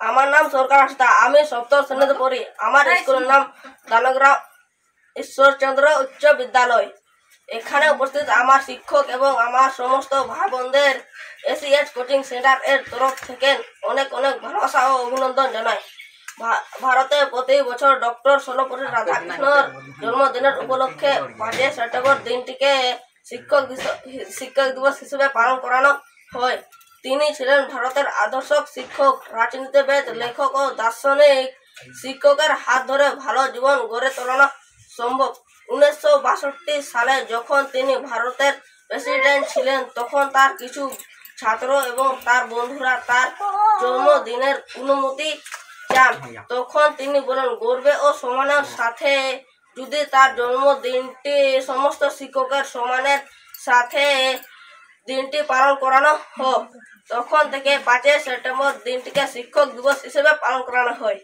আমার নাম সরকার হাসদা। আমি সপ্তম শ্রেণীতে পড়ি। আমার স্কুলের নাম দানগ্রাম ঈশ্বরচন্দ্র উচ্চ বিদ্যালয়। এখানে উপস্থিত আমার শিক্ষক এবং আমার সমস্ত ভাই বোনদের এসিএস কোচিং সেন্টার এর তরফ থেকে অনেক অনেক ভালোবাসা ও অভিনন্দন জানাই। ভারতে প্রতি বছর ডক্টর সর্বপল্লী রাধাকৃষ্ণের জন্মদিনের উপলক্ষে 5 সেপ্টেম্বর দিনটিকে শিক্ষক দিবস হিসেবে পালন করানো হয়। তিনি ছিলেন ভারতের আদর্শ শিক্ষক, রাজনীতিবিদ, লেখক ও দার্শনিক। শিক্ষকের হাত ধরে ভালো জীবন গড়ে তোলা সম্ভব। 1962 সালে যখন তিনি ভারতের প্রেসিডেন্ট ছিলেন, তখন তার কিছু ছাত্র এবং তার বন্ধুরা তার জন্মদিনের অনুমতি চান। তখন তিনি বলেন, গর্বে ও সম্মানের সাথে যদি তার জন্মদিনটি সমস্ত শিক্ষকের সম্মানের সাথে দিনটি পালন করানো হোক। তখন থেকে 5 সেপ্টেম্বর দিনটিকে শিক্ষক দিবস হিসেবে পালন করানো হয়।